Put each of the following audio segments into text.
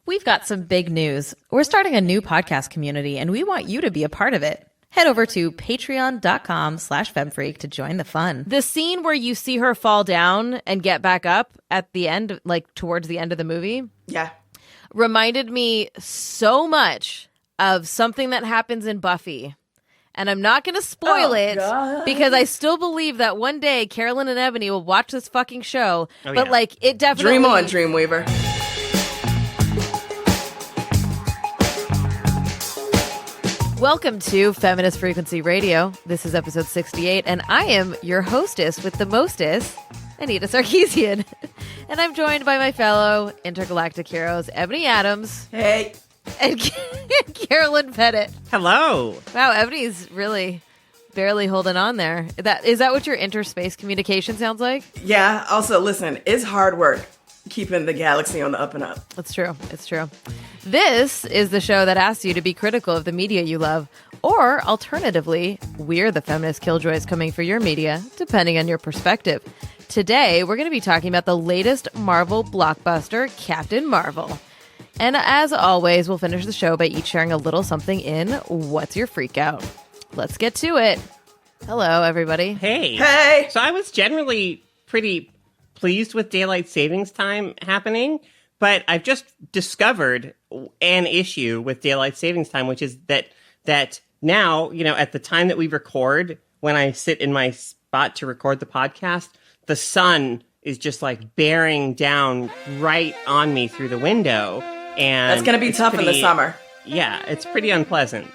We've got some big news. We're starting a new podcast community, and we want you to be a part of it. Head over to patreon.com/FemFreak to join the fun. The scene where you see her fall down and get back up at the end, like towards the end of the movie, reminded me so much of something that happens in Buffy. And I'm not going to spoil because I still believe that one day Carolyn and Ebony will watch this fucking show. It definitely... Dream on, Dreamweaver. Welcome to Feminist Frequency Radio. This is episode 68, and I am your hostess with the mostest, Anita Sarkeesian. And I'm joined by my fellow intergalactic heroes, Ebony Adams. Hey. And Carolyn Pettit. Hello. Wow, Ebony's really barely holding on there. Is that what your interspace communication sounds like? Yeah. Also, listen, it's hard work keeping the galaxy on the up and up. It's true. It's true. This is the show that asks you to be critical of the media you love, or alternatively, we're the feminist killjoys coming for your media, depending on your perspective. Today, we're going to be talking about the latest Marvel blockbuster, Captain Marvel. And as always, we'll finish the show by each sharing a little something in What's Your Freak Out? Let's get to it. Hello, everybody. Hey. So I was generally pretty pleased with daylight savings time happening, but I've just discovered an issue with daylight savings time, which is that now, at the time that we record, when I sit in my spot to record the podcast, the sun is just like bearing down right on me through the window. And that's going to be tough in the summer. Yeah, it's pretty unpleasant.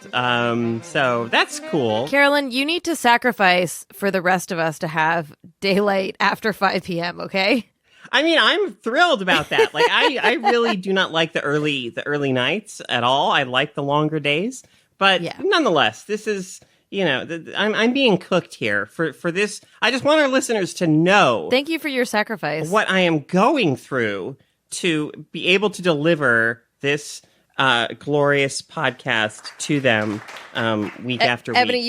So that's cool. Carolyn, you need to sacrifice for the rest of us to have daylight after 5 p.m., okay? I mean, I'm thrilled about that. Like, I really do not like the early nights at all. I like the longer days. But nonetheless, this is, I'm being cooked here for this. I just want our listeners to know. Thank you for your sacrifice. What I am going through to be able to deliver this glorious podcast to them week after week. Ebony,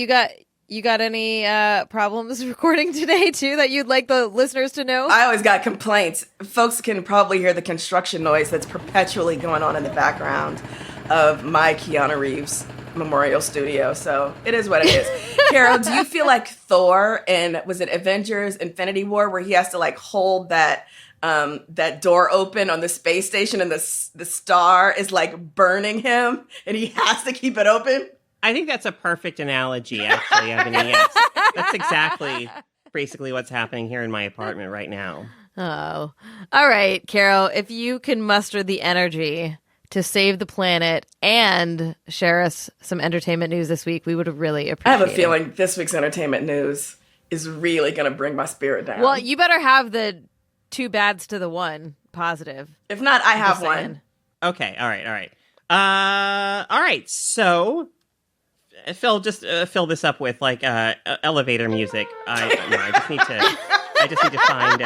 you got any problems recording today too that you'd like the listeners to know? I always got complaints. Folks can probably hear the construction noise that's perpetually going on in the background of my Keanu Reeves Memorial Studio. So it is what it is. Carol, do you feel like Thor in, was it Avengers Infinity War, where he has to like hold that door open on the space station and the star is like burning him and he has to keep it open? I think that's a perfect analogy, actually, Ebony. Yes. That's exactly basically what's happening here in my apartment right now. Oh. All right, Carol, if you can muster the energy to save the planet and share us some entertainment news this week, we would really appreciate it. I have a feeling this week's entertainment news is really going to bring my spirit down. Well, you better have the 2 bads to the 1 positive. If not, I have one. Okay. All right. All right. So, Phil, just fill this up with like elevator music. I just need to find.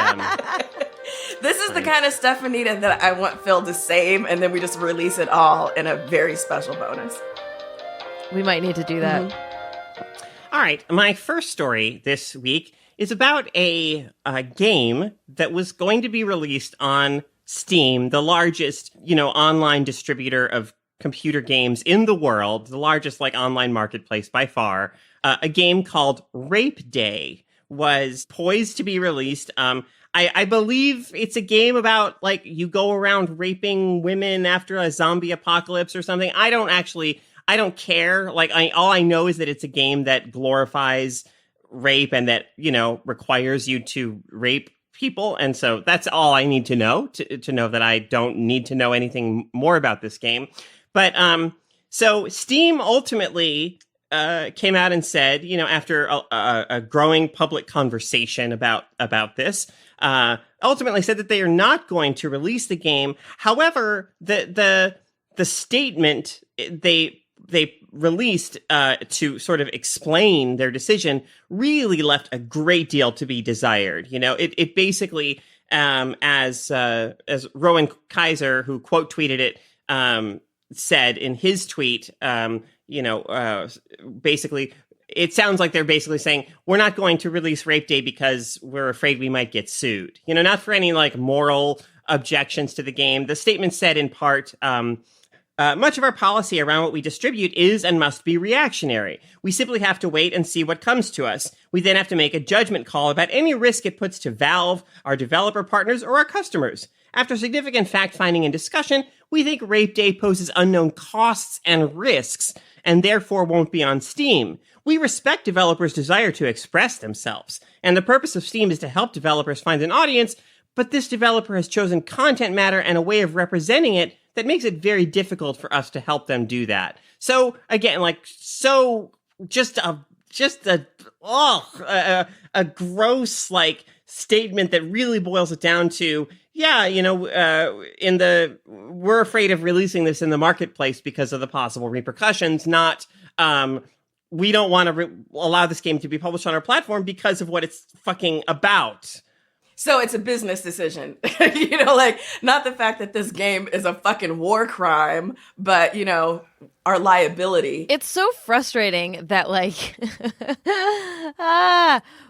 This is the kind of stuff, Anita, that I want Phil to save, and then we just release it all in a very special bonus. We might need to do that. Mm-hmm. All right. My first story this week is about a game that was going to be released on Steam, the largest, online distributor of computer games in the world, the largest online marketplace by far. A game called Rape Day was poised to be released. I believe it's a game about you go around raping women after a zombie apocalypse or something. I don't care. All I know is that it's a game that glorifies rape and that, requires you to rape people. And so that's all I need to know to know that I don't need to know anything more about this game. But so Steam ultimately came out and said, after a growing public conversation about this, ultimately said that they are not going to release the game. However, the statement they released to sort of explain their decision really left a great deal to be desired. It basically, as Rowan Kaiser, who quote tweeted it, said in his tweet, basically, it sounds like they're basically saying, we're not going to release Rape Day because we're afraid we might get sued. Not for any moral objections to the game. The statement said in part, much of our policy around what we distribute is and must be reactionary. We simply have to wait and see what comes to us. We then have to make a judgment call about any risk it puts to Valve, our developer partners, or our customers. After significant fact-finding and discussion, we think Rape Day poses unknown costs and risks, and therefore won't be on Steam. We respect developers' desire to express themselves, and the purpose of Steam is to help developers find an audience, but this developer has chosen content matter and a way of representing it that makes it very difficult for us to help them do that. So again, just a gross statement that really boils it down to, we're afraid of releasing this in the marketplace because of the possible repercussions, not we don't want to allow this game to be published on our platform because of what it's fucking about. So it's a business decision, not the fact that this game is a fucking war crime, but, our liability. It's so frustrating that,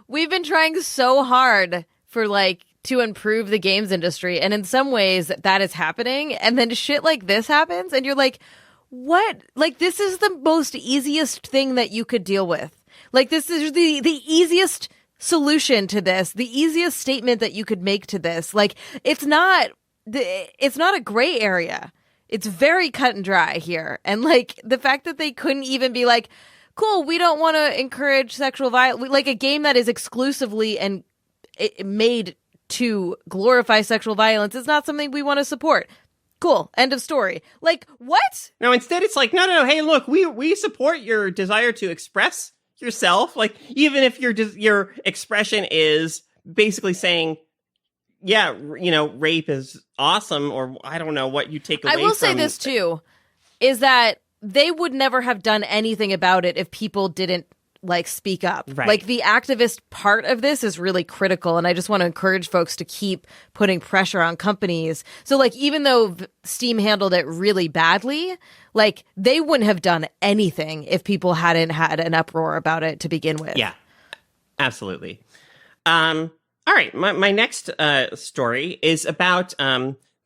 we've been trying so hard for, to improve the games industry. And in some ways that is happening. And then shit like this happens. And you're like, what? This is the most easiest thing that you could deal with. This is the easiest solution to this, the easiest statement that you could make to this. It's not a gray area. It's very cut and dry here. And the fact that they couldn't even be cool, we don't want to encourage sexual violence, a game that is exclusively and made to glorify sexual violence is not something we want to support. Cool. End of story. What? No, instead it's no, hey, look, we support your desire to express yourself. Even if your expression is basically saying, yeah, rape is awesome, or I don't know what you take away from. I will say this too, is that they would never have done anything about it if people didn't speak up. Right. The activist part of this is really critical, and I just want to encourage folks to keep putting pressure on companies. So even though Steam handled it really badly, they wouldn't have done anything if people hadn't had an uproar about it to begin with. Yeah, absolutely. All right, my next story is about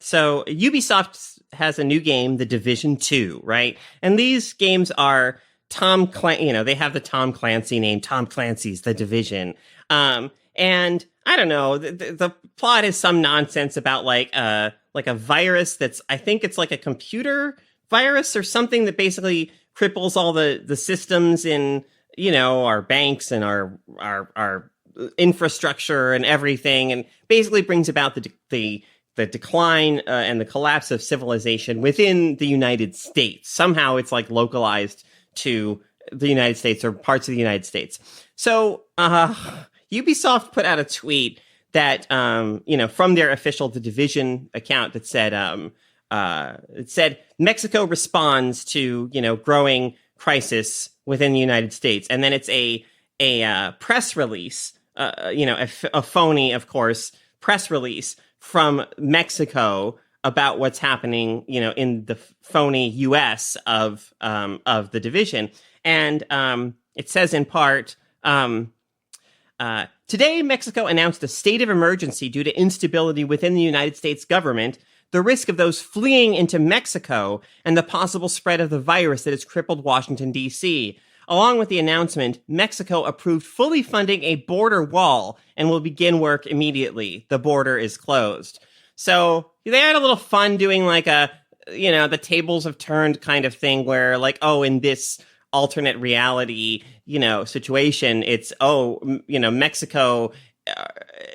so Ubisoft has a new game, The Division 2, right? And these games are they have the Tom Clancy name, Tom Clancy's The Division. And I don't know, the plot is some nonsense about a virus I think it's a computer virus or something that basically cripples all the systems in, our banks and our infrastructure and everything, and basically brings about the decline and the collapse of civilization within the United States. Somehow it's localized to the United States or parts of the United States. So Ubisoft put out a tweet that, from their official The Division account that said, it said Mexico responds to, growing crisis within the United States. And then it's a press release, a phony, of course, press release from Mexico about what's happening, in the phony U.S. of The Division. And it says in part, today, Mexico announced a state of emergency due to instability within the United States government, the risk of those fleeing into Mexico, and the possible spread of the virus that has crippled Washington, D.C. Along with the announcement, Mexico approved fully funding a border wall and will begin work immediately. The border is closed. So they had a little fun doing the tables have turned kind of thing where in this alternate reality, situation, it's, Mexico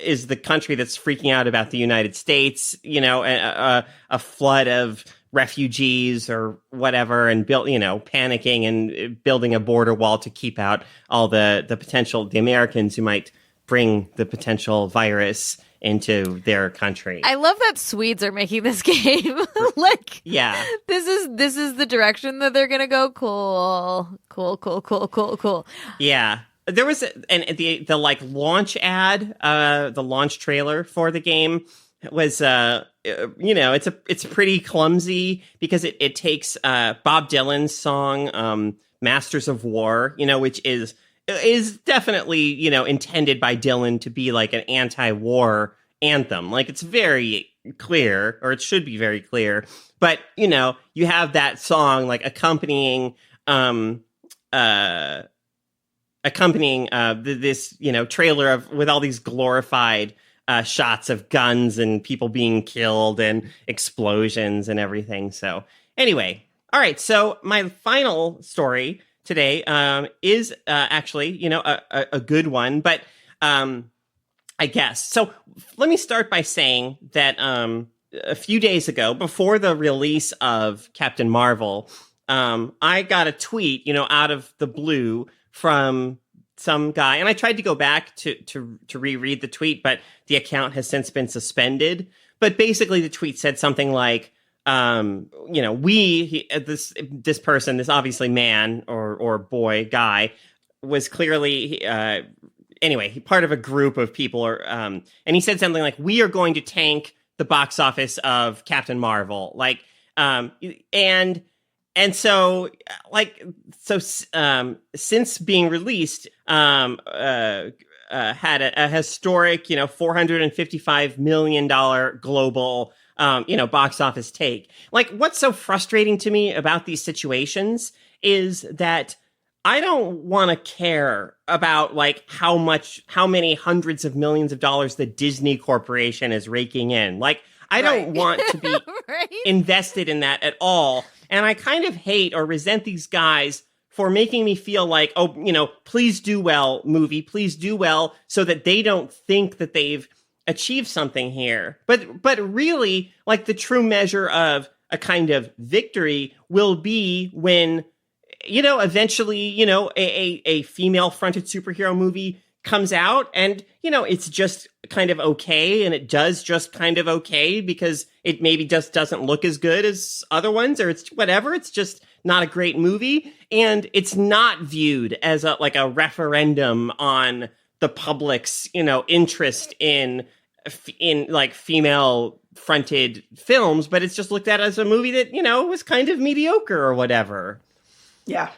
is the country that's freaking out about the United States, a flood of refugees or whatever, and panicking and building a border wall to keep out all the Americans who might bring the potential virus into their country. I love that Swedes are making this game. Yeah, this is the direction that they're gonna go. Cool. Yeah, there was the launch ad, the launch trailer for the game was it's pretty clumsy because it takes Bob Dylan's song Masters of War, which is intended by Dylan to be an anti-war anthem. It's very clear, or it should be very clear. But, you know, you have that song like accompanying this, you know, trailer of with all these glorified shots of guns and people being killed and explosions and everything. So anyway, all right. So my final story today is actually, you know, a good one, but I guess. So let me start by saying that a few days ago, before the release of Captain Marvel, I got a tweet, you know, out of the blue from some guy, and I tried to go back to reread the tweet, but the account has since been suspended. But basically, the tweet said something like, you know, this person, this obviously man or boy guy, was clearly anyway part of a group of people, and he said something like, "We are going to tank the box office of Captain Marvel," like, And so, since being released, had a historic, you know, $455 million global, you know, box office take. Like, what's so frustrating to me about these situations is that I don't want to care about like how many hundreds of millions of dollars the Disney Corporation is raking in. Like, I don't want to be invested in that at all. And I kind of hate or resent these guys for making me feel like, oh, you know, please do well, movie, please do well, so that they don't think that they've achieved something here. But really, like, the true measure of a kind of victory will be when, you know, eventually, you know, a female-fronted superhero movie comes out and, you know, it's just kind of okay, and it does just kind of okay because it maybe just doesn't look as good as other ones, or it's whatever, it's just not a great movie, and it's not viewed as a referendum on the public's, you know, interest in like female fronted films, but it's just looked at as a movie that, you know, was kind of mediocre or whatever. Yeah.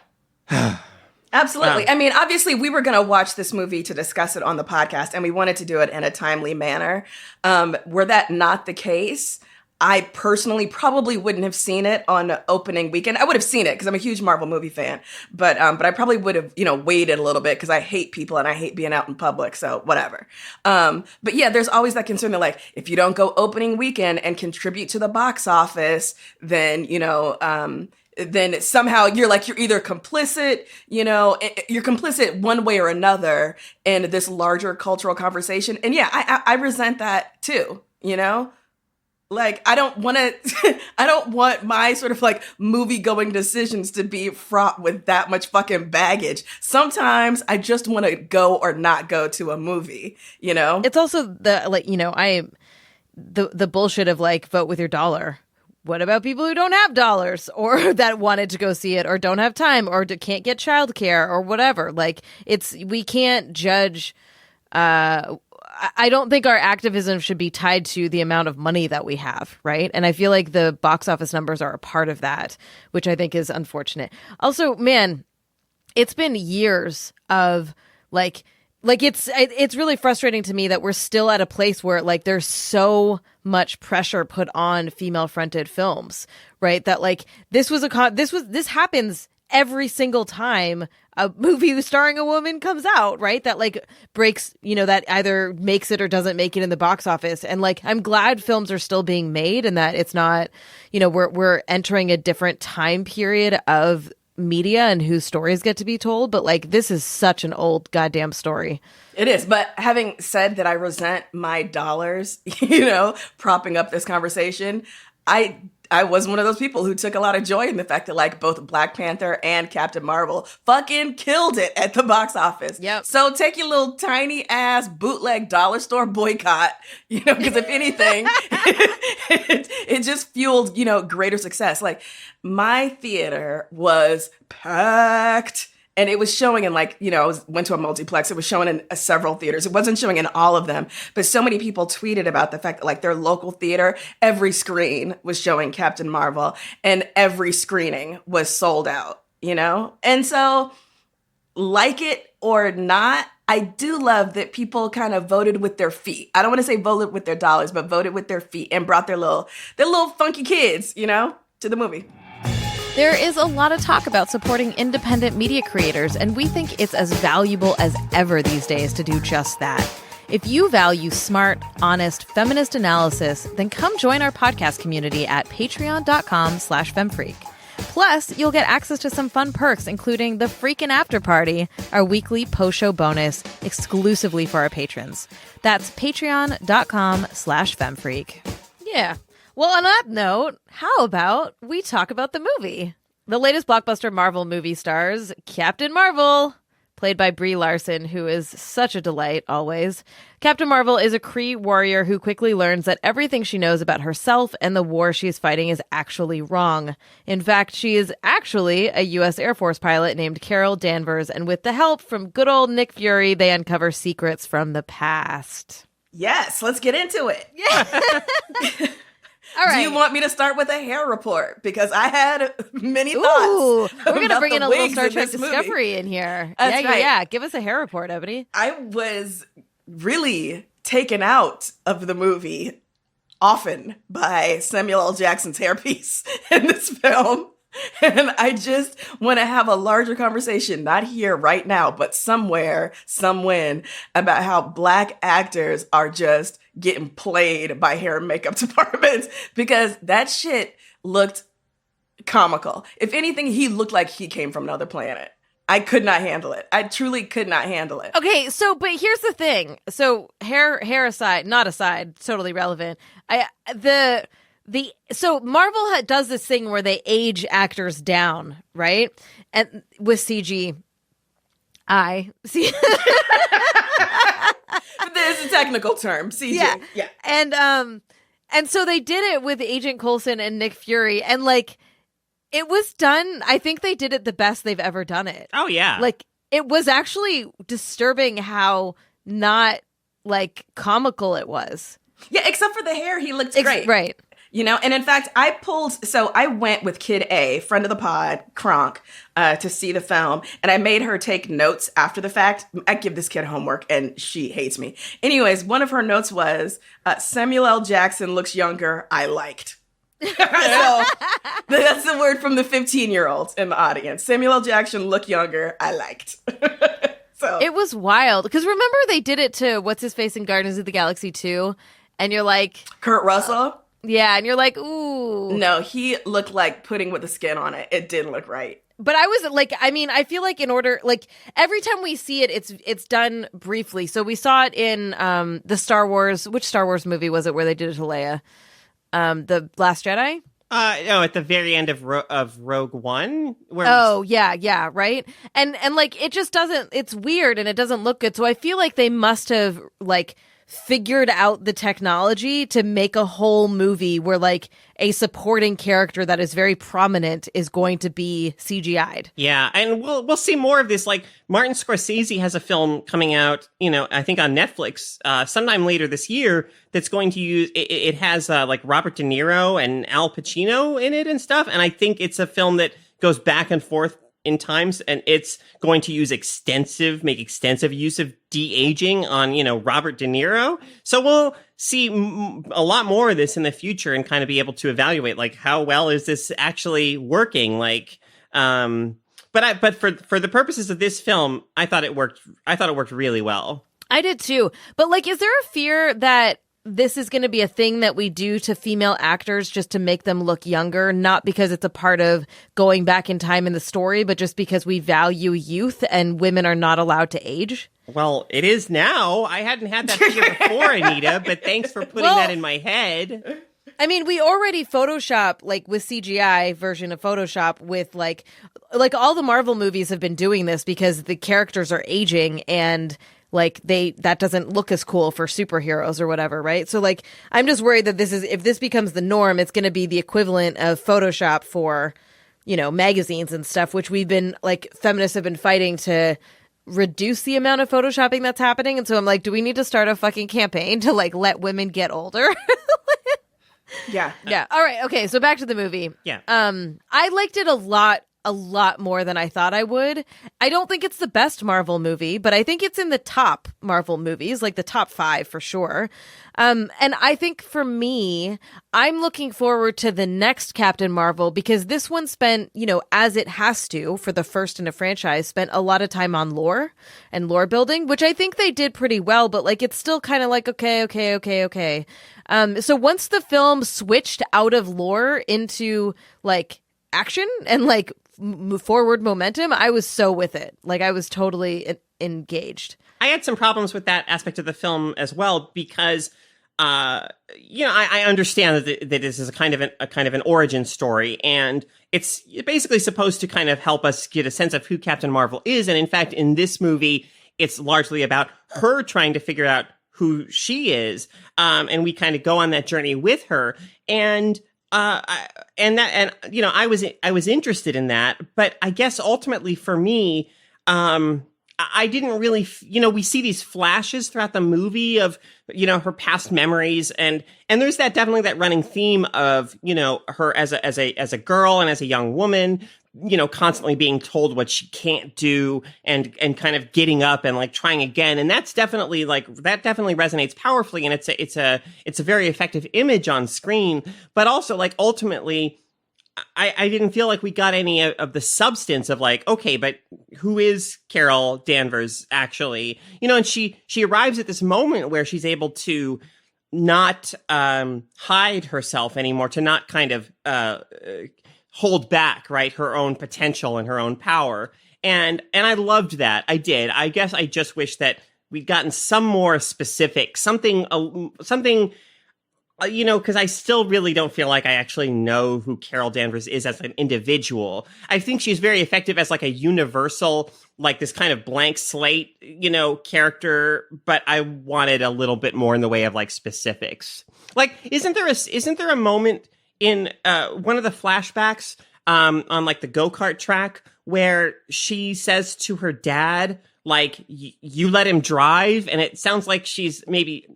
Absolutely. I mean, obviously, we were going to watch this movie to discuss it on the podcast, and we wanted to do it in a timely manner. Were that not the case, I personally probably wouldn't have seen it on opening weekend. I would have seen it because I'm a huge Marvel movie fan, but I probably would have, you know, waited a little bit because I hate people and I hate being out in public. So whatever. But yeah, there's always that concern that, like, if you don't go opening weekend and contribute to the box office, then, you know, then somehow you're either complicit, you know, you're complicit one way or another in this larger cultural conversation. And yeah, I resent that too, you know? Like, I don't want my sort of like movie going decisions to be fraught with that much fucking baggage. Sometimes I just want to go or not go to a movie, you know? It's also the, like, you know, the bullshit of like, vote with your dollar. What about people who don't have dollars or that wanted to go see it or don't have time or can't get childcare or whatever? Like, we can't judge. I don't think our activism should be tied to the amount of money that we have, right? And I feel like the box office numbers are a part of that, which I think is unfortunate. Also, man, it's been years of like it's really frustrating to me that we're still at a place where like there's so much pressure put on female fronted films, right? That like this happens every single time a movie starring a woman comes out, right? That like breaks, you know, that either makes it or doesn't make it in the box office. And like, I'm glad films are still being made and that it's not, you know, we're entering a different time period of media and whose stories get to be told. But like, this is such an old goddamn story. It is. But having said that, I resent my dollars, you know, propping up this conversation. I was one of those people who took a lot of joy in the fact that like both Black Panther and Captain Marvel fucking killed it at the box office. Yep. So take your little tiny ass bootleg dollar store boycott, you know, because if anything, it just fueled, you know, greater success. Like, my theater was packed. And it was showing in like, you know, I went to a multiplex. It was showing in several theaters. It wasn't showing in all of them. But so many people tweeted about the fact that like their local theater, every screen was showing Captain Marvel and every screening was sold out, you know? And so, like it or not, I do love that people kind of voted with their feet. I don't want to say voted with their dollars, but voted with their feet and brought their little funky kids, to the movie. There is a lot of talk about supporting independent media creators, and we think it's as valuable as ever these days to do just that. If you value smart, honest, feminist analysis, then come join our podcast community at patreon.com/femfreak. Plus, you'll get access to some fun perks, including the Freakin' After Party, our weekly post-show bonus exclusively for our patrons. That's patreon.com/femfreak. Yeah. Well, on that note, how about we talk about the movie? The latest blockbuster Marvel movie stars Captain Marvel, played by Brie Larson, who is such a delight always. Captain Marvel is a Kree warrior who quickly learns that everything she knows about herself and the war she's fighting is actually wrong. In fact, she is actually a U.S. Air Force pilot named Carol Danvers, and with the help from good old Nick Fury, they uncover secrets from the past. Yes, let's get into it. Yeah. All right. Do you want me to start with a hair report? Because I had many thoughts. Ooh, we're going to bring in a little Star Trek Discovery in here. That's right. Yeah. Give us a hair report, Ebony. I was really taken out of the movie often by Samuel L. Jackson's hairpiece in this film. And I just want to have a larger conversation, not here right now, but somewhere, somewhen, about how Black actors are just getting played by hair and makeup departments, because that shit looked comical. If anything, he looked like he came from another planet. I could not handle it. I truly could not handle it. Okay, but here's the thing. So hair aside, not aside, totally relevant. So Marvel does this thing where they age actors down, right? And with CGI. See, there's a technical term, CG. Yeah. And so they did it with Agent Coulson and Nick Fury, and it was done. I think they did it the best they've ever done it. Oh yeah. It was actually disturbing how not comical it was. Yeah, except for the hair, he looked great. Right. And in fact, I went with Kid A, friend of the pod, Kronk, to see the film, and I made her take notes after the fact. I give this kid homework, and she hates me. Anyways, one of her notes was, Samuel L. Jackson looks younger, I liked. So that's the word from the 15-year-olds in the audience. Samuel L. Jackson looked younger, I liked. So it was wild, because remember they did it to what's-his-face in Guardians of the Galaxy 2, and you're like... Kurt Russell? Yeah, and you're like, ooh. No, he looked like pudding with the skin on it. It didn't look right. But I was I feel like in order, every time we see it, it's done briefly. So we saw it in the Star Wars, which Star Wars movie was it where they did it to Leia? The Last Jedi? No, at the very end of Rogue One. Yeah, right? And it just doesn't, it's weird and it doesn't look good. So I feel like they must have, figured out the technology to make a whole movie where a supporting character that is very prominent is going to be CGI'd. Yeah, and we'll see more of this. Martin Scorsese has a film coming out, I think on Netflix sometime later this year that's going to use it has Robert De Niro and Al Pacino in it and stuff, and I think it's a film that goes back and forth in times, and it's going to make extensive use of de-aging on, Robert De Niro. So we'll see a lot more of this in the future and kind of be able to evaluate, how well is this actually working? But for the purposes of this film, I thought it worked really well. I did too. But is there a fear that this is going to be a thing that we do to female actors just to make them look younger, not because it's a part of going back in time in the story, but just because we value youth and women are not allowed to age? Well, it is now. I hadn't had that fear before, Anita, but thanks for putting that in my head. I mean, we already Photoshop, with CGI version of Photoshop with all the Marvel movies have been doing this because the characters are aging and that doesn't look as cool for superheroes or whatever, right? So I'm just worried that if this becomes the norm, it's going to be the equivalent of Photoshop for, magazines and stuff, which we've been feminists have been fighting to reduce the amount of photoshopping that's happening. And so I'm do we need to start a fucking campaign to let women get older? Yeah. Yeah. All right. Okay. So back to the movie. Yeah. I liked it a lot a lot more than I thought I would. I don't think it's the best Marvel movie, but I think it's in the top Marvel movies, like the top 5 for sure. And I think for me, I'm looking forward to the next Captain Marvel because this one spent, as it has to for the first in a franchise, spent a lot of time on lore and lore building, which I think they did pretty well, but like it's still kind of like, okay. So once the film switched out of lore into like action and like forward momentum, I was so with it. Like I was totally engaged. I had some problems with that aspect of the film as well because, I understand that this is a kind of an origin story, and it's basically supposed to kind of help us get a sense of who Captain Marvel is. And in fact, in this movie, it's largely about her trying to figure out who she is, and we kind of go on that journey with her. And I was interested in that, but I guess ultimately for me, I didn't really, we see these flashes throughout the movie of, her past memories, and there's definitely that running theme of, her as a girl and as a young woman, constantly being told what she can't do and kind of getting up and like trying again. And that's definitely that definitely resonates powerfully. And it's a very effective image on screen, but also like ultimately I didn't feel like we got any of the substance of like, okay, but who is Carol Danvers actually? And she arrives at this moment where she's able to not hide herself anymore, to not kind of hold back, right, her own potential and her own power. And I loved that. I did. I guess I just wish that we'd gotten some more specific, something, because I still really don't feel like I actually know who Carol Danvers is as an individual. I think she's very effective as like a universal, like this kind of blank slate, character, but I wanted a little bit more in the way of like specifics. Like, isn't there a moment in one of the flashbacks on like the go-kart track where she says to her dad, like, you let him drive, and it sounds like she's maybe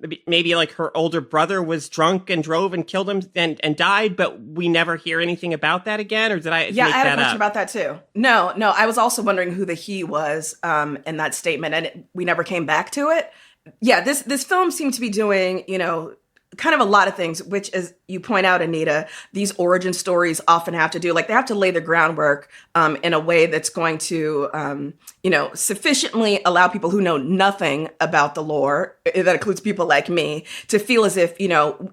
like her older brother was drunk and drove and killed him and died, but we never hear anything about that again, or did I make that up? Yeah, I had a question about that too. No, I was also wondering who the he was in that statement, and we never came back to it. Yeah, this film seemed to be doing, kind of a lot of things, which, as you point out, Anita, these origin stories often have to do. Like, they have to lay the groundwork in a way that's going to, sufficiently allow people who know nothing about the lore, that includes people like me, to feel as if,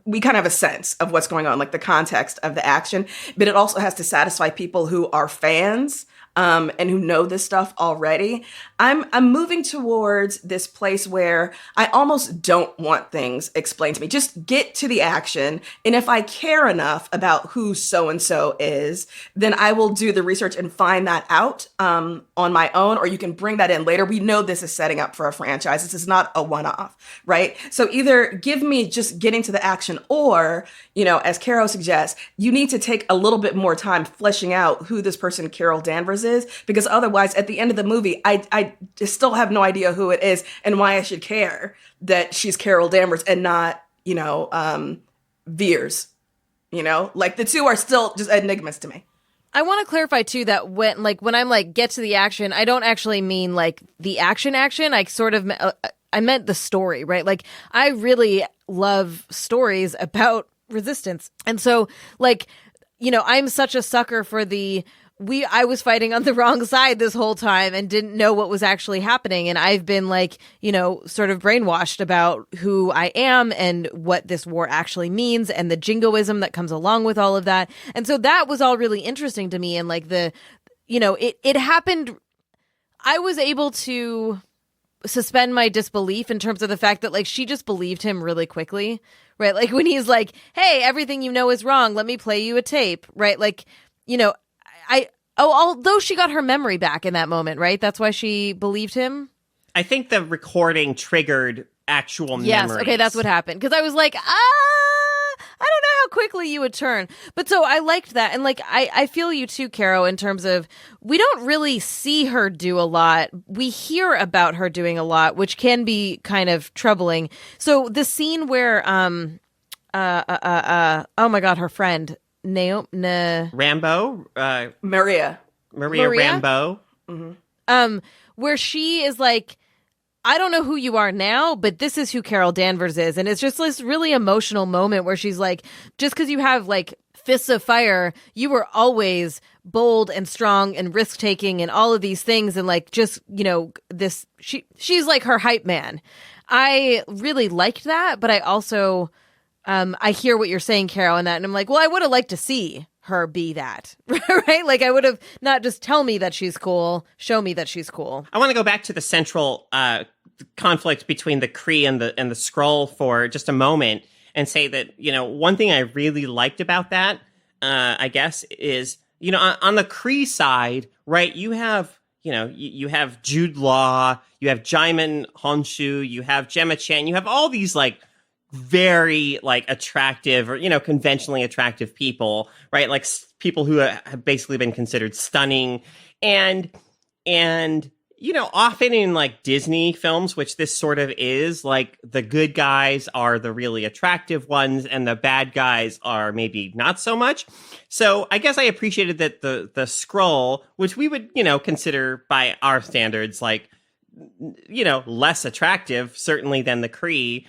we kind of have a sense of what's going on, like the context of the action. But it also has to satisfy people who are fans and who know this stuff already. I'm moving towards this place where I almost don't want things explained to me. Just get to the action. And if I care enough about who so-and-so is, then I will do the research and find that out on my own, or you can bring that in later. We know this is setting up for a franchise. This is not a one-off, right? So either give me just getting to the action, or, as Carol suggests, you need to take a little bit more time fleshing out who this person Carol Danvers is, because otherwise at the end of the movie, I just still have no idea who it is and why I should care that she's Carol Danvers and not, Veers. Like, the two are still just enigmas to me. I want to clarify too that when I'm like get to the action, I don't actually mean like the action. I sort of I meant the story, right? Like, I really love stories about resistance, and so like, I'm such a sucker for I was fighting on the wrong side this whole time and didn't know what was actually happening. And I've been like, sort of brainwashed about who I am and what this war actually means and the jingoism that comes along with all of that. And so that was all really interesting to me. And like it happened. I was able to suspend my disbelief in terms of the fact that like she just believed him really quickly, right? Like when he's like, hey, everything you know is wrong. Let me play you a tape, right? Like, although she got her memory back in that moment, right? That's why she believed him. I think the recording triggered actual memories. Yes, okay, that's what happened. Because I was like, I don't know how quickly you would turn. But so I liked that. And like, I feel you too, Caro, in terms of we don't really see her do a lot. We hear about her doing a lot, which can be kind of troubling. So the scene where, oh my God, her friend, Rambo? Maria. Maria Rambeau. Where she is like, I don't know who you are now, but this is who Carol Danvers is. And it's just this really emotional moment where she's like, just because you have like fists of fire, you were always bold and strong and risk taking and all of these things. And like, just, you know, this, she's like her hype man. I really liked that, but I also, I hear what you're saying, Carol, in that. And I'm like, well, I would have liked to see her be that, right? Like I would have not just tell me that she's cool, show me that she's cool. I want to go back to the central conflict between the Kree and the Skrull for just a moment and say that, you know, one thing I really liked about that, I guess, is, you know, on the Kree side, right, you have, you know, you have Jude Law, you have Jaimin Honshu, you have Gemma Chan, you have all these like very like attractive or, you know, conventionally attractive people, right? Like people who have basically been considered stunning and, you know, often in like Disney films, which this sort of is, like the good guys are the really attractive ones and the bad guys are maybe not so much. So I guess I appreciated that the Skrull, which we would, you know, consider by our standards, like, you know, less attractive certainly than the Kree,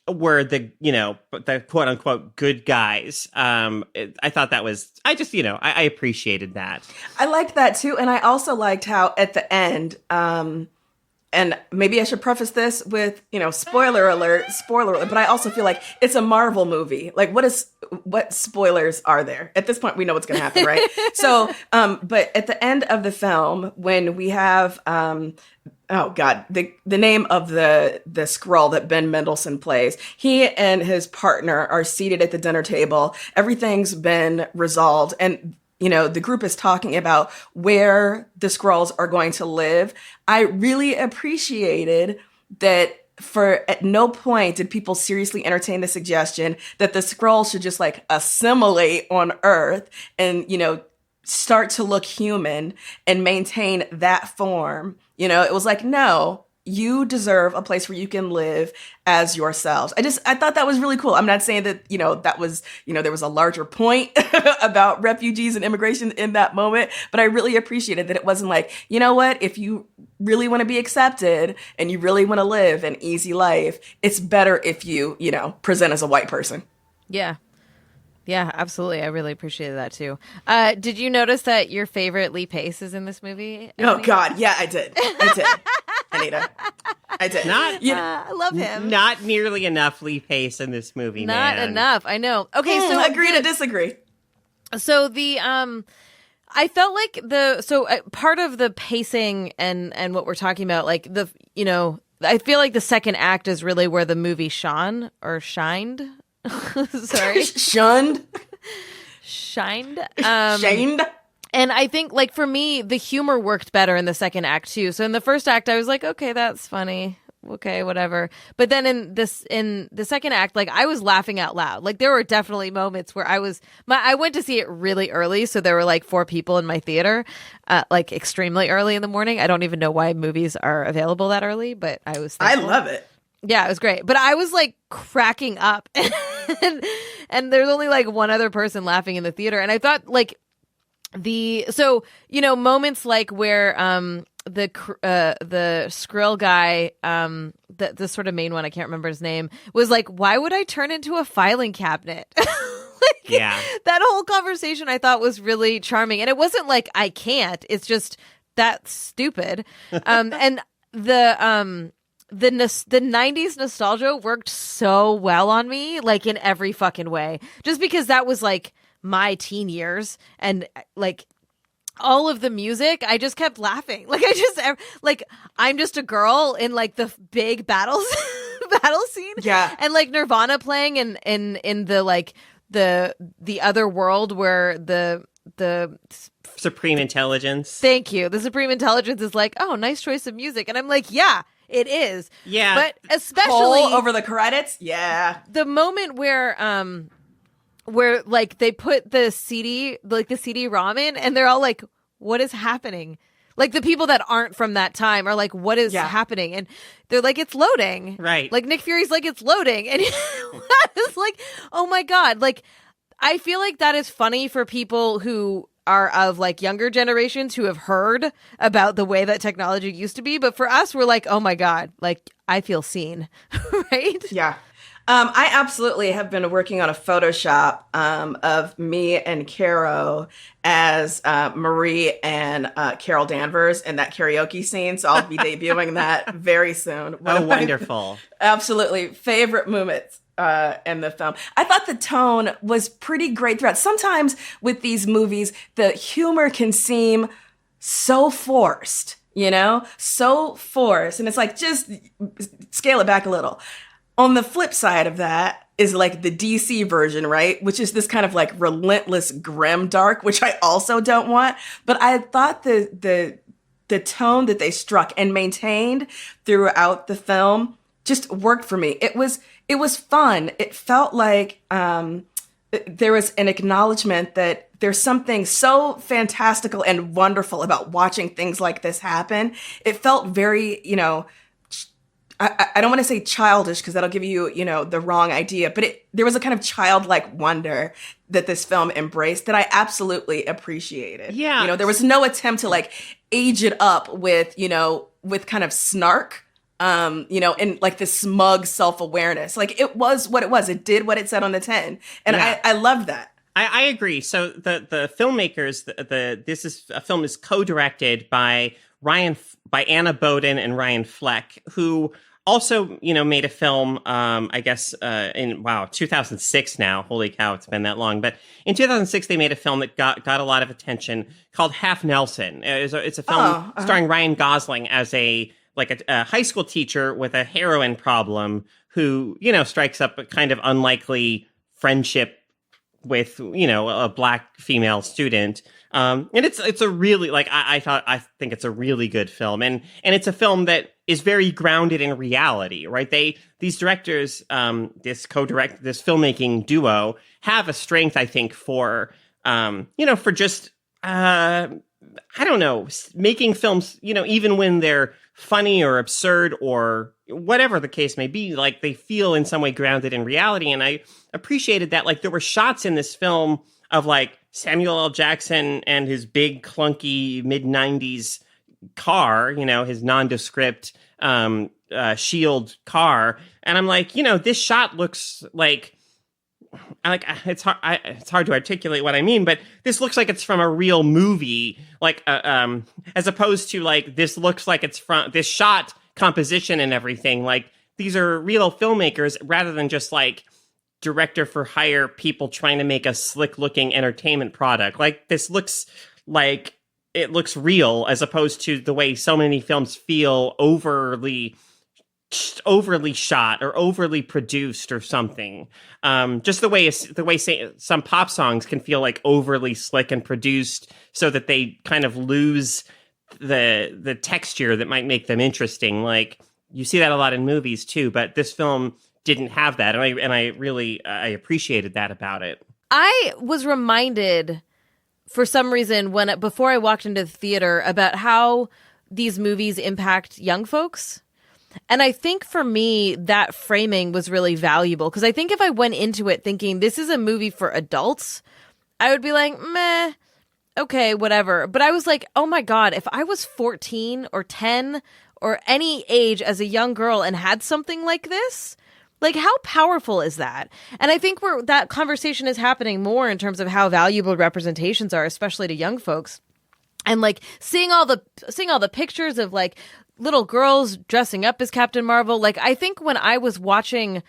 were the, you know, the quote unquote good guys. I thought that was, I just, you know, I appreciated that. I liked that too. And I also liked how at the end, and maybe I should preface this with, you know, spoiler alert, but I also feel like it's a Marvel movie. Like what spoilers are there? At this point, we know what's going to happen, right? So, but at the end of the film, when we have, oh God, the name of the Skrull that Ben Mendelsohn plays, he and his partner are seated at the dinner table. Everything's been resolved. And, you know, the group is talking about where the Skrulls are going to live. I really appreciated that at no point did people seriously entertain the suggestion that the Skrulls should just like assimilate on Earth and, you know, start to look human and maintain that form. You know, it was like, no, you deserve a place where you can live as yourselves. I thought that was really cool. I'm not saying that, you know, that was, you know, there was a larger point about refugees and immigration in that moment, but I really appreciated that it wasn't like, you know what, if you really want to be accepted and you really want to live an easy life, it's better if you, you know, present as a white person. Yeah. Yeah, absolutely. I really appreciated that too. Did you notice that your favorite Lee Pace is in this movie? Oh God, yeah, I did, Anita. I did. I love him. Not nearly enough Lee Pace in this movie. Not man. enough. I know. Okay, so agree to disagree. So the I felt like part of the pacing and what we're talking about, like the, you know, I feel like the second act is really where the movie shined. Sorry. Shined. Shined. And I think, like, for me, the humor worked better in the second act, too. So in the first act, I was like, okay, that's funny. Okay, whatever. But then in the second act, like, I was laughing out loud. Like, there were definitely moments where I went to see it really early. So there were like 4 people in my theater, like extremely early in the morning. I don't even know why movies are available that early, but I was thankful. I love it. Yeah, it was great. But I was like cracking up and there's only like one other person laughing in the theater. And I thought like so, you know, moments like where the Skrill guy, the sort of main one, I can't remember his name, was like, why would I turn into a filing cabinet? Yeah. That whole conversation I thought was really charming. And it wasn't like I can't, it's just that's stupid. And the 90s nostalgia worked so well on me, like in every fucking way, just because that was like my teen years and like all of the music, I just kept laughing. Like I'm just a girl in like the big battle scene. Yeah. And like Nirvana playing in the like the other world where the Supreme Intelligence. Thank you. The Supreme Intelligence is like, oh, nice choice of music. And I'm like, yeah, it is. Yeah. But especially Cole over the credits. Yeah. The moment where like they put the CD-ROM in and they're all like, what is happening? Like the people that aren't from that time are like, what is happening? And they're like, it's loading. Right. Like Nick Fury's like, it's loading. And I was like, oh my God. Like, I feel like that is funny for people who are of like younger generations who have heard about the way that technology used to be. But for us, we're like, oh my God, like I feel seen, right? Yeah. I absolutely have been working on a Photoshop of me and Caro as Marie and Carol Danvers in that karaoke scene. So I'll be debuting that very soon. Oh, wonderful. Absolutely favorite moments in the film. I thought the tone was pretty great throughout. Sometimes with these movies, the humor can seem so forced, so forced. And it's like, just scale it back a little. On the flip side of that is like the DC version, right? Which is this kind of like relentless grim dark, which I also don't want. But I thought the tone that they struck and maintained throughout the film just worked for me. It was fun. It felt like there was an acknowledgement that there's something so fantastical and wonderful about watching things like this happen. It felt very, I don't want to say childish because that'll give you, the wrong idea, but there was a kind of childlike wonder that this film embraced that I absolutely appreciated. Yeah. There was no attempt to like age it up with kind of snark, and like this smug self-awareness. Like it was what it was. It did what it said on the tin. And yeah. I loved that. I agree. So the filmmakers, a film is co-directed by Anna Boden and Ryan Fleck, who also, made a film, in 2006 now. Holy cow, it's been that long. But in 2006, they made a film that got a lot of attention called Half Nelson. It's a film starring Ryan Gosling as a high school teacher with a heroin problem who, strikes up a kind of unlikely friendship with, a black female student. And it's a really, I think it's a really good film. And it's a film that is very grounded in reality, right? These directors, this filmmaking duo have a strength, I think, for just, I don't know, making films, even when they're funny or absurd or whatever the case may be, like they feel in some way grounded in reality. And I appreciated that. Like there were shots in this film of like Samuel L. Jackson and his big clunky mid-90s car, his nondescript shield car. And I'm like, this shot looks like it's hard to articulate what I mean, but this looks like it's from a real movie, like as opposed to like this looks like it's from this shot composition and everything. Like these are real filmmakers rather than just like director for hire people trying to make a slick looking entertainment product. Like this looks like it looks real as opposed to the way so many films feel overly shot or overly produced or something. Just the way some pop songs can feel like overly slick and produced so that they kind of lose the texture that might make them interesting. Like you see that a lot in movies too, but this film didn't have that. And I really appreciated that about it. I was reminded for some reason before I walked into the theater about how these movies impact young folks. And I think for me, that framing was really valuable because I think if I went into it thinking this is a movie for adults, I would be like, meh, okay, whatever. But I was like, oh my God, if I was 14 or 10 or any age as a young girl and had something like this, like how powerful is that? And I think that conversation is happening more in terms of how valuable representations are, especially to young folks. And like seeing all the pictures of like little girls dressing up as Captain Marvel. Like I think when I was watching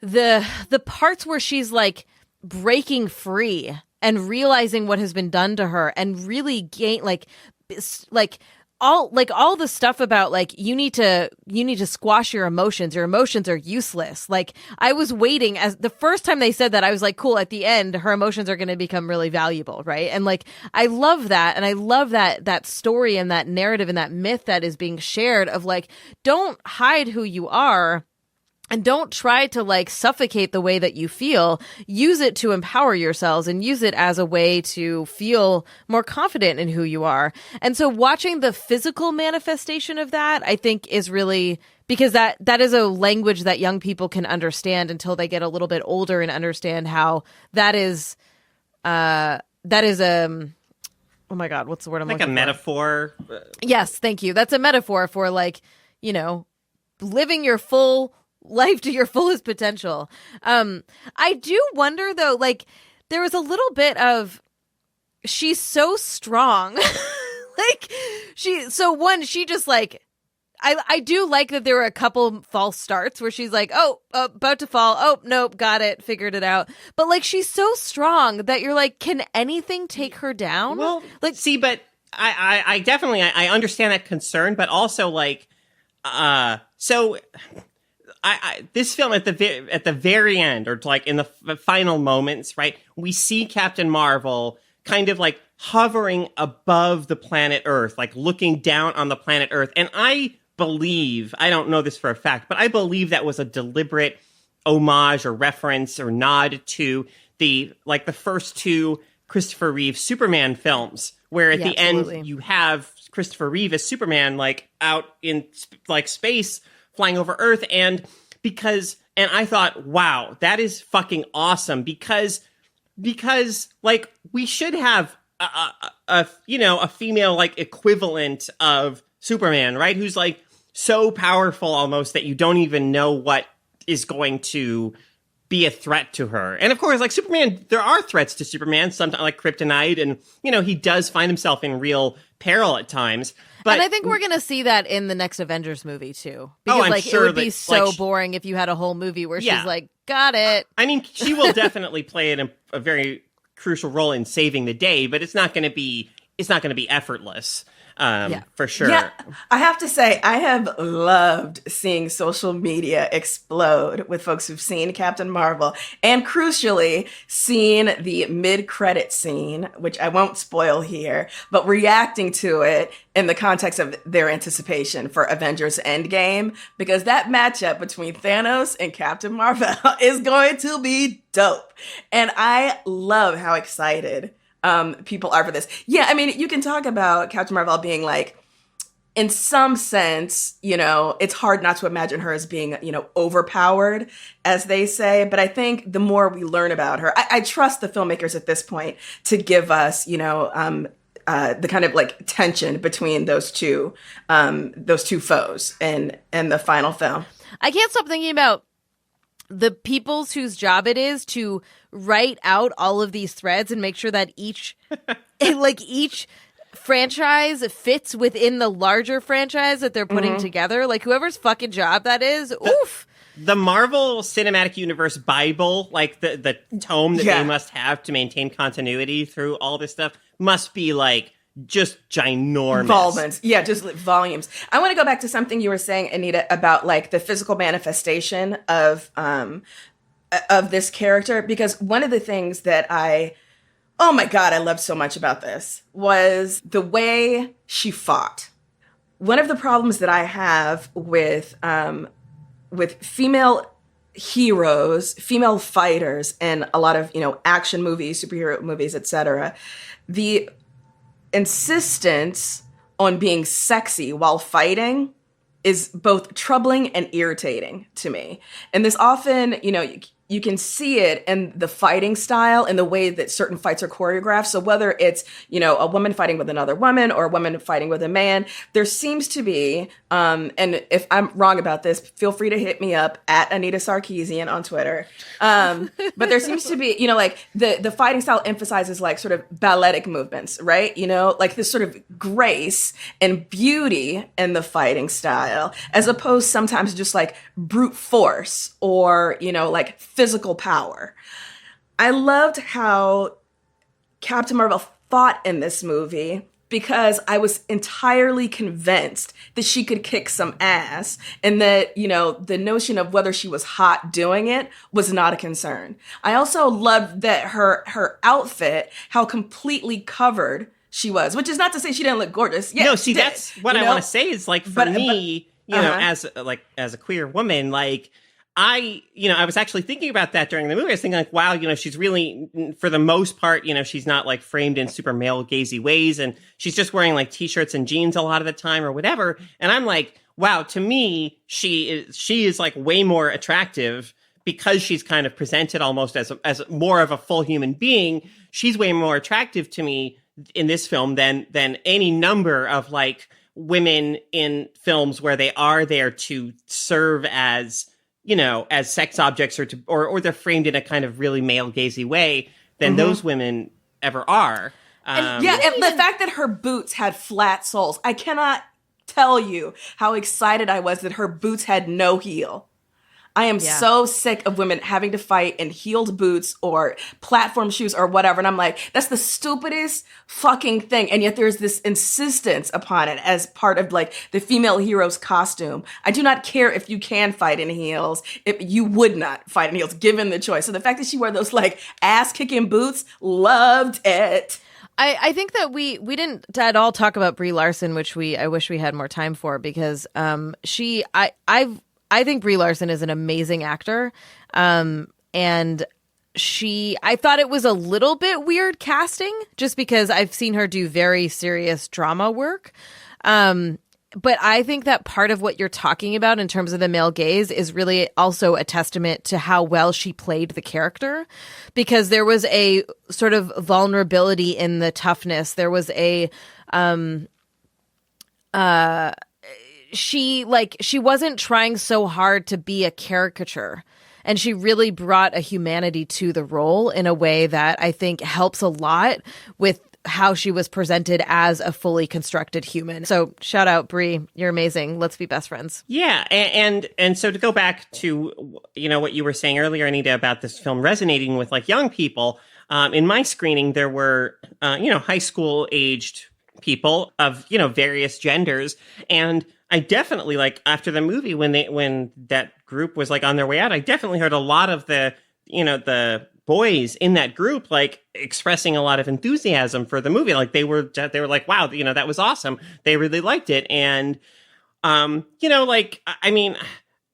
the parts where she's like breaking free and realizing what has been done to her and really all the stuff about like you need to squash your emotions are useless. Like I was waiting as the first time they said that I was like, cool, at the end her emotions are going to become really valuable, right? And like I love that, and I love that story and that narrative and that myth that is being shared of like don't hide who you are. And don't try to like suffocate the way that you feel. Use it to empower yourselves and use it as a way to feel more confident in who you are. And so watching the physical manifestation of that, I think is really, because that is a language that young people can understand until they get a little bit older and understand how that is oh my God, what's the word I'm like a looking for? metaphor. Yes, thank you. That's a metaphor for like, you know, living your full life to your fullest potential. I do wonder though, like there was a little bit of she's so strong. Like she just like I do like that there were a couple false starts where she's like, oh, about to fall. Oh, nope, got it, figured it out. But like she's so strong that you're like, can anything take her down? Well, like see, but I definitely I understand that concern, but also like so this film at the very end, or like in the final moments, right? We see Captain Marvel kind of like hovering above the planet Earth, like looking down on the planet Earth, and I believe, I don't know this for a fact, but I believe that was a deliberate homage or reference or nod to the first two Christopher Reeve Superman films, where at the absolutely. end you have Christopher Reeve as Superman, like out in like space, flying over Earth, and I thought, wow, that is fucking awesome, because like we should have a female like equivalent of Superman, right? Who's like so powerful almost that you don't even know what is going to be a threat to her. And of course, like Superman, there are threats to Superman, sometimes like kryptonite, and he does find himself in real peril at times. But and I think we're gonna see that in the next Avengers movie too. Because I'm like sure it would be that, so like, boring if you had a whole movie where Yeah. she's like, got it. I mean, she will definitely play a very crucial role in saving the day, but it's not going to be effortless. For sure. Yeah, I have to say, I have loved seeing social media explode with folks who've seen Captain Marvel and crucially seen the mid-credit scene, which I won't spoil here, but reacting to it in the context of their anticipation for Avengers Endgame, because that matchup between Thanos and Captain Marvel is going to be dope. And I love how excited people are for this. Yeah, I mean, you can talk about Captain Marvel being like, in some sense, it's hard not to imagine her as being, overpowered, as they say. But I think the more we learn about her, I trust the filmmakers at this point to give us, the kind of like tension between those two foes in the final film. I can't stop thinking about the peoples whose job it is to write out all of these threads and make sure that each franchise fits within the larger franchise that they're putting together. Like whoever's fucking job that is, oof. The Marvel Cinematic Universe Bible, like the tome that they must have to maintain continuity through all this stuff, must be like just ginormous. Volumes. Yeah, just volumes. I want to go back to something you were saying, Anita, about like the physical manifestation of this character, because one of the things that oh my God, I loved so much about this was the way she fought. One of the problems that I have with female heroes, female fighters in a lot of, action movies, superhero movies, etc., the insistence on being sexy while fighting is both troubling and irritating to me. And this often, you can see it in the fighting style and the way that certain fights are choreographed. So whether it's, a woman fighting with another woman or a woman fighting with a man, there seems to be, and if I'm wrong about this, feel free to hit me up at Anita Sarkeesian on Twitter. But there seems to be, like the fighting style emphasizes like sort of balletic movements, right? Like this sort of grace and beauty in the fighting style, as opposed sometimes just like brute force or, like physical power. I loved how Captain Marvel fought in this movie because I was entirely convinced that she could kick some ass and that, the notion of whether she was hot doing it was not a concern. I also loved that her outfit, how completely covered she was, which is not to say she didn't look gorgeous. Yeah, no, see, that's what I want to say is like, for me, as a queer woman, like, I was actually thinking about that during the movie. I was thinking like, wow, she's really, for the most part, she's not like framed in super male gazy ways. And she's just wearing like t-shirts and jeans a lot of the time or whatever. And I'm like, wow, to me, she is like way more attractive because she's kind of presented almost as more of a full human being. She's way more attractive to me in this film than any number of like women in films where they are there to serve as, you know, as sex objects or they're framed in a kind of really male gazy way than those women ever are. And the fact that her boots had flat soles, I cannot tell you how excited I was that her boots had no heel. I am so sick of women having to fight in heeled boots or platform shoes or whatever. And I'm like, that's the stupidest fucking thing. And yet there's this insistence upon it as part of like the female hero's costume. I do not care if you can fight in heels, if you would not fight in heels given the choice. So the fact that she wore those like ass kicking boots, loved it. I think that we didn't at all talk about Brie Larson, which I wish we had more time for, because I think Brie Larson is an amazing actor. And I thought it was a little bit weird casting just because I've seen her do very serious drama work. But I think that part of what you're talking about in terms of the male gaze is really also a testament to how well she played the character, because there was a sort of vulnerability in the toughness. There was she wasn't trying so hard to be a caricature, and she really brought a humanity to the role in a way that I think helps a lot with how she was presented as a fully constructed human. So shout out, Brie. You're amazing. Let's be best friends. Yeah. And so to go back to, you know, what you were saying earlier, Anita, about this film resonating with like young people, in my screening, there were, high school aged people of, various genders. And I definitely, like, after the movie, when that group was like on their way out, I definitely heard a lot of the boys in that group like expressing a lot of enthusiasm for the movie. Like they were like, wow, that was awesome. They really liked it. And I mean,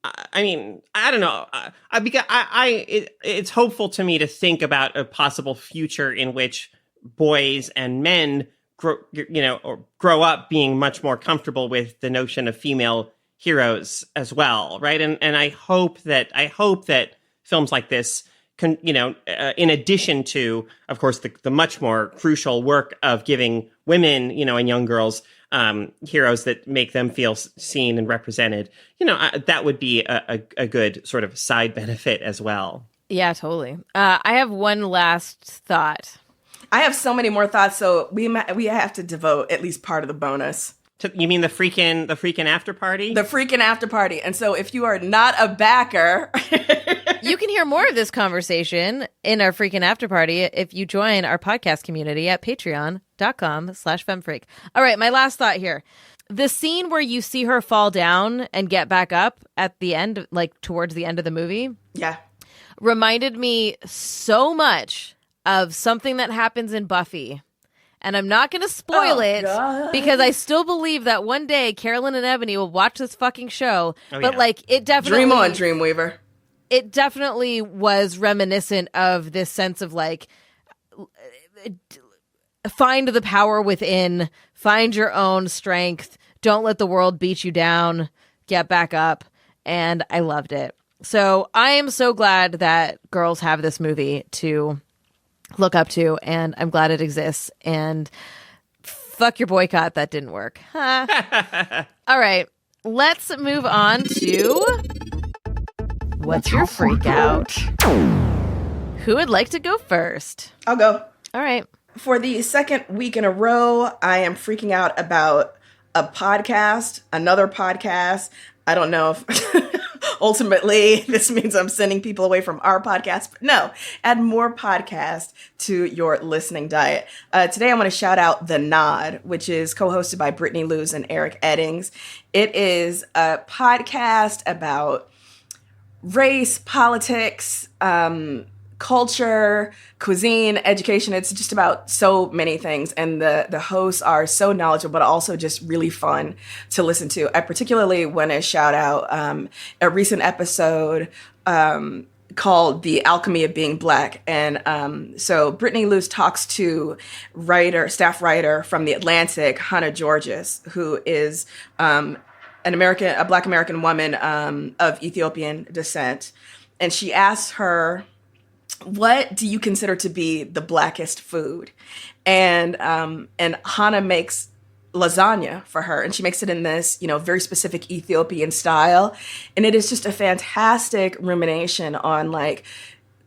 I don't know. It's hopeful to me to think about a possible future in which boys and men grow up being much more comfortable with the notion of female heroes as well, right? And I hope that films like this can, in addition to, of course, the much more crucial work of giving women, and young girls heroes that make them feel seen and represented, that would be a good sort of side benefit as well. Yeah, totally. I have one last thought. I have so many more thoughts, so we have to devote at least part of the bonus. You mean the freaking after party? The freaking after party. And so if you are not a backer... You can hear more of this conversation in our freaking after party if you join our podcast community at patreon.com/femfreak. All right, my last thought here. The scene where you see her fall down and get back up at the end, like towards the end of the movie. Yeah. Reminded me so much of something that happens in Buffy. And I'm not going to spoil it because I still believe that one day Carolyn and Ebony will watch this fucking show. It definitely... Dream on, Dreamweaver. It definitely was reminiscent of this sense of like, find the power within, find your own strength, don't let the world beat you down, get back up. And I loved it. So I am so glad that girls have this movie to look up to, and I'm glad it exists. And fuck your boycott, that didn't work. All right, let's move on to what's your freak out? Who would like to go first? I'll go. All right. For the second week in a row, I am freaking out about a podcast, another podcast. I don't know if ultimately this means I'm sending people away from our podcast, but no, add more podcasts to your listening diet. Today I want to shout out The Nod, which is co-hosted by Brittany Luz and Eric Eddings. It is a podcast about race, politics, culture, cuisine, education. It's just about so many things. And the hosts are so knowledgeable, but also just really fun to listen to. I particularly want to shout out a recent episode called The Alchemy of Being Black. And so Brittany Luz talks to staff writer from The Atlantic, Hannah Georges, who is a Black American woman of Ethiopian descent. And she asks her what do you consider to be the blackest food? And Hannah makes lasagna for her, and she makes it in this, very specific Ethiopian style. And it is just a fantastic rumination on like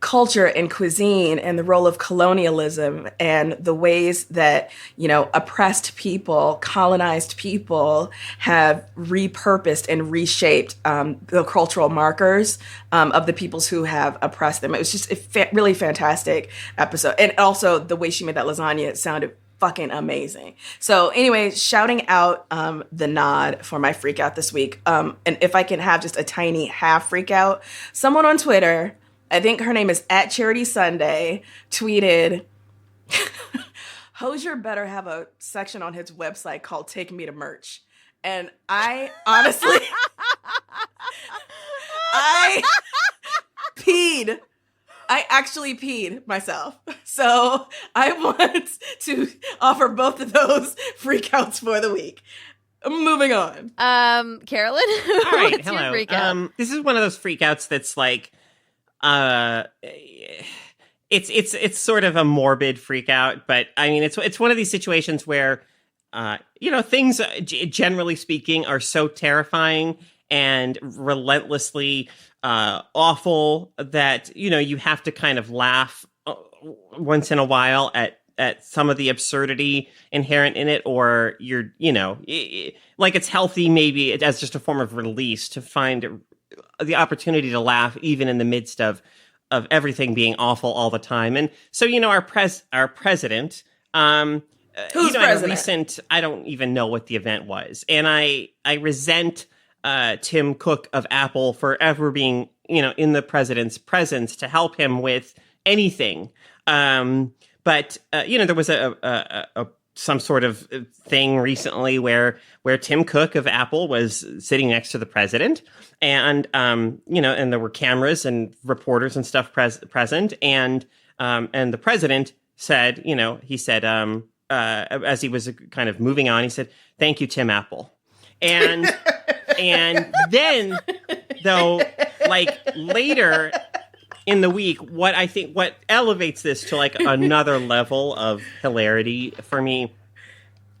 culture and cuisine and the role of colonialism and the ways that, oppressed people, colonized people have repurposed and reshaped the cultural markers of the peoples who have oppressed them. It was just a really fantastic episode. And also the way she made that lasagna, it sounded fucking amazing. So anyway, shouting out the nod for my freak out this week. And if I can have just a tiny half freak out, someone on Twitter, I think her name is @CharitySunday, tweeted, Hosier better have a section on his website called Take Me to Merch. And I honestly, I peed. I actually peed myself. So I want to offer both of those freakouts for the week. Moving on. Carolyn, all right, what's hello. your freak out? This is one of those freakouts that's like, it's sort of a morbid freak out, but I mean, it's one of these situations where, things generally speaking are so terrifying and relentlessly awful that, you have to kind of laugh once in a while at some of the absurdity inherent in it, or you're, like it's healthy maybe as just a form of release to find the opportunity to laugh even in the midst of everything being awful all the time. And so, our president, who's president? I don't even know what the event was. And I resent Tim Cook of Apple for ever being, in the president's presence to help him with anything. But there was some sort of thing recently where Tim Cook of Apple was sitting next to the president, and and there were cameras and reporters and stuff present, and the president said, he said, as he was kind of moving on, he said, "Thank you, Tim Apple," and then though, like later in the week, what elevates this to like another level of hilarity for me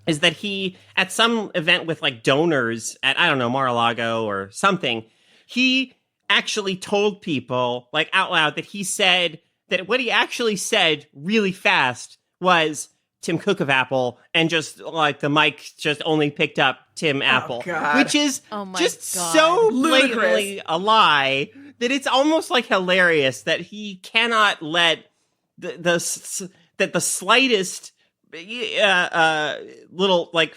is that he, at some event with like donors at, I don't know, Mar-a-Lago or something, he actually told people like out loud that he said that what he actually said really fast was Tim Cook of Apple, and just like the mic just only picked up Tim Apple, which is so blatantly a lie that it's almost like hilarious that he cannot let the slightest little like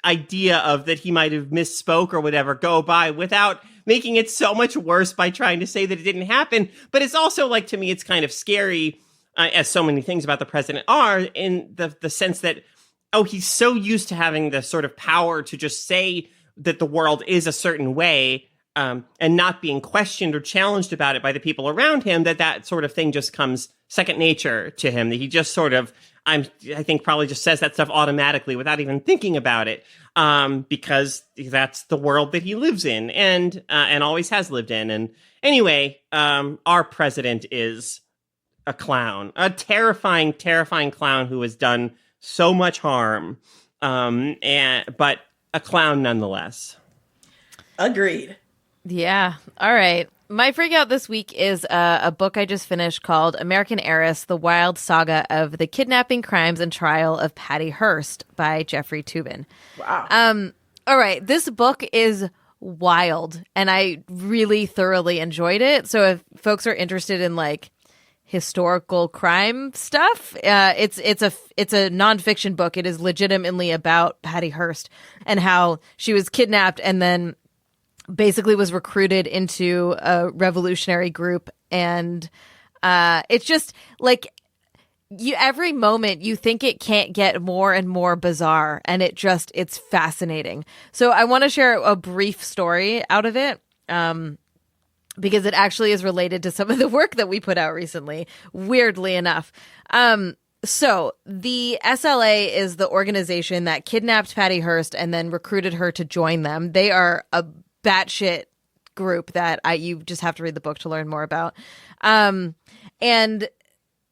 idea of that he might have misspoke or whatever go by without making it so much worse by trying to say that it didn't happen. But it's also like, to me, it's kind of scary, as so many things about the president are, in the sense that, he's so used to having the sort of power to just say that the world is a certain way, and not being questioned or challenged about it by the people around him, that sort of thing just comes second nature to him, that he just sort of, I think probably just says that stuff automatically without even thinking about it, because that's the world that he lives in and always has lived in. And anyway, our president is a clown, a terrifying, terrifying clown who has done so much harm, but a clown nonetheless. Agreed. Yeah. All right. My freak out this week is a book I just finished called American Heiress, The Wild Saga of the Kidnapping, Crimes, and Trial of Patty Hearst by Jeffrey Toobin. Wow. All right. This book is wild, and I really thoroughly enjoyed it. So if folks are interested in like historical crime stuff, it's a nonfiction book. It is legitimately about Patty Hearst and how she was kidnapped and then basically was recruited into a revolutionary group. And it's just like every moment you think it can't get more and more bizarre, and it's fascinating. So I want to share a brief story out of it, because it actually is related to some of the work that we put out recently, weirdly enough. So the SLA is the organization that kidnapped Patty Hearst and then recruited her to join them. They are a batshit group that you just have to read the book to learn more about. And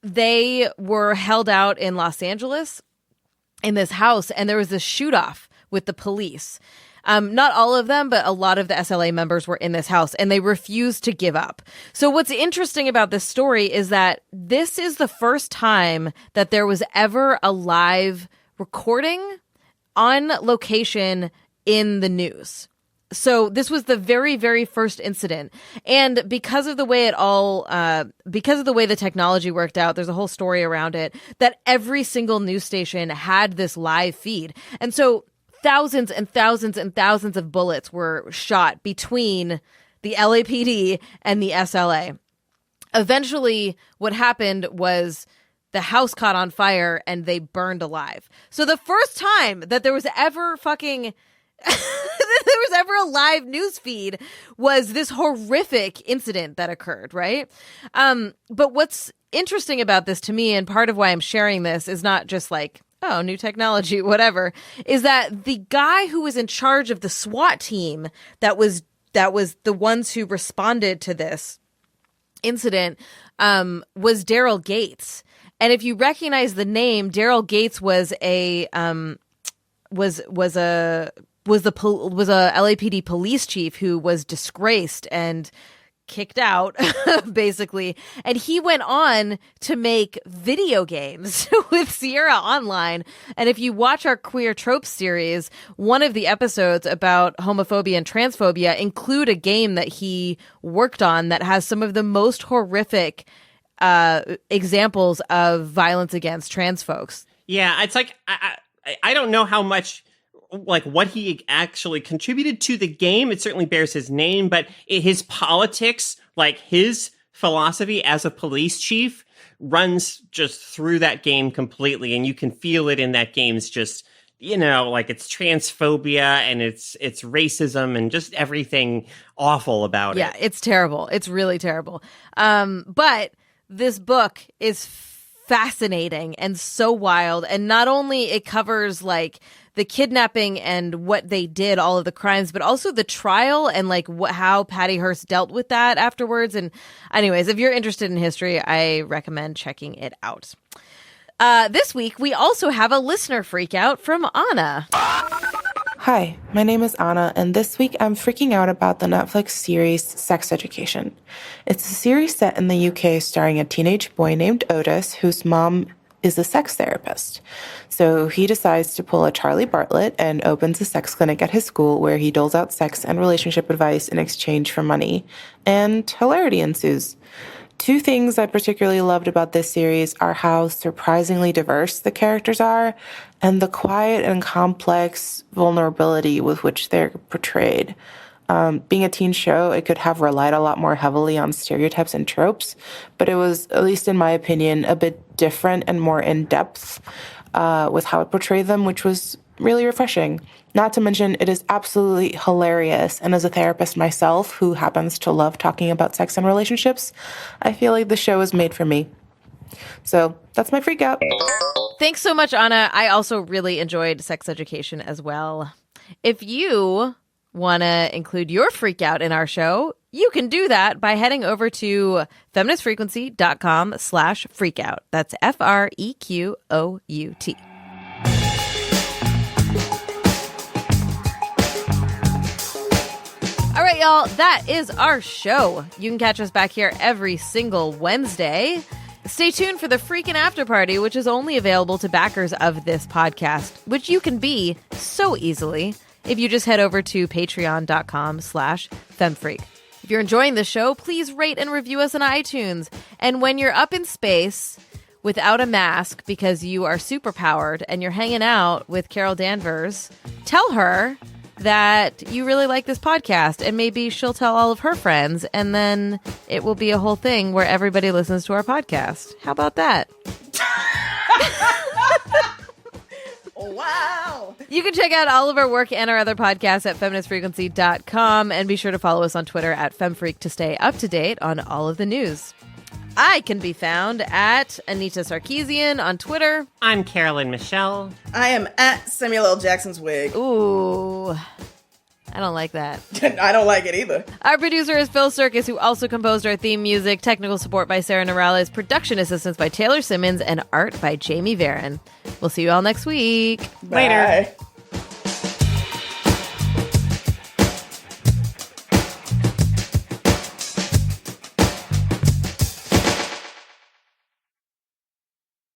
they were held out in Los Angeles in this house, and there was this shoot-off with the police. Not all of them, but a lot of the SLA members were in this house, and they refused to give up. So what's interesting about this story is that this is the first time that there was ever a live recording on location in the news. So this was the very, very first incident. And because of the way because of the way the technology worked out, there's a whole story around it, that every single news station had this live feed. And so thousands and thousands and thousands of bullets were shot between the LAPD and the SLA. Eventually, what happened was the house caught on fire and they burned alive. So the first time that there was ever a live news feed was this horrific incident that occurred, right? But what's interesting about this to me, and part of why I'm sharing this, is not just like, oh, new technology, whatever, is that the guy who was in charge of the SWAT team that was the ones who responded to this incident was Daryl Gates. And if you recognize the name, Daryl Gates was a LAPD police chief who was disgraced and kicked out, basically. And he went on to make video games with Sierra Online. And if you watch our Queer Tropes series, one of the episodes about homophobia and transphobia include a game that he worked on that has some of the most horrific examples of violence against trans folks. Yeah, it's like, I don't know how much, like, what he actually contributed to the game. It certainly bears his name, but his politics, like his philosophy as a police chief, runs just through that game completely. And you can feel it in that game's just, like it's transphobia and it's racism and just everything awful about it. Yeah, it's terrible. It's really terrible. But this book is fascinating and so wild. And not only it covers like the kidnapping and what they did, all of the crimes, but also the trial and like how Patty Hearst dealt with that afterwards. And anyways, if you're interested in history, I recommend checking it out. This week, we also have a listener freak out from Anna. Hi, my name is Anna, and this week I'm freaking out about the Netflix series Sex Education. It's a series set in the UK starring a teenage boy named Otis, whose mom is a sex therapist. So he decides to pull a Charlie Bartlett and opens a sex clinic at his school where he doles out sex and relationship advice in exchange for money, and hilarity ensues. Two things I particularly loved about this series are how surprisingly diverse the characters are and the quiet and complex vulnerability with which they're portrayed. Being a teen show, it could have relied a lot more heavily on stereotypes and tropes, but it was, at least in my opinion, a bit different and more in-depth with how it portrayed them, which was really refreshing. Not to mention, it is absolutely hilarious. And as a therapist myself, who happens to love talking about sex and relationships, I feel like the show is made for me. So that's my freak out. Thanks so much, Anna. I also really enjoyed Sex Education as well. If you want to include your freak out in our show, you can do that by heading over to feministfrequency.com/freakout. That's FREQOUT. All right, y'all, that is our show. You can catch us back here every single Wednesday. Stay tuned for the Freakin' After Party, which is only available to backers of this podcast, which you can be so easily if you just head over to patreon.com/femfreak. If you're enjoying the show, please rate and review us on iTunes. And when you're up in space without a mask because you are superpowered and you're hanging out with Carol Danvers, tell her that you really like this podcast, and maybe she'll tell all of her friends, and then it will be a whole thing where everybody listens to our podcast. How about that? Wow. You can check out all of our work and our other podcasts at feministfrequency.com, and be sure to follow us on Twitter at FemFreak to stay up to date on all of the news. I can be found at Anita Sarkeesian on Twitter. I'm Carolyn Michelle. I am at Samuel L. Jackson's wig. Ooh. I don't like that. I don't like it either. Our producer is Phil Circus, who also composed our theme music. Technical support by Sarah Norales, production assistance by Taylor Simmons, and art by Jamie Varon. We'll see you all next week. Later. Bye.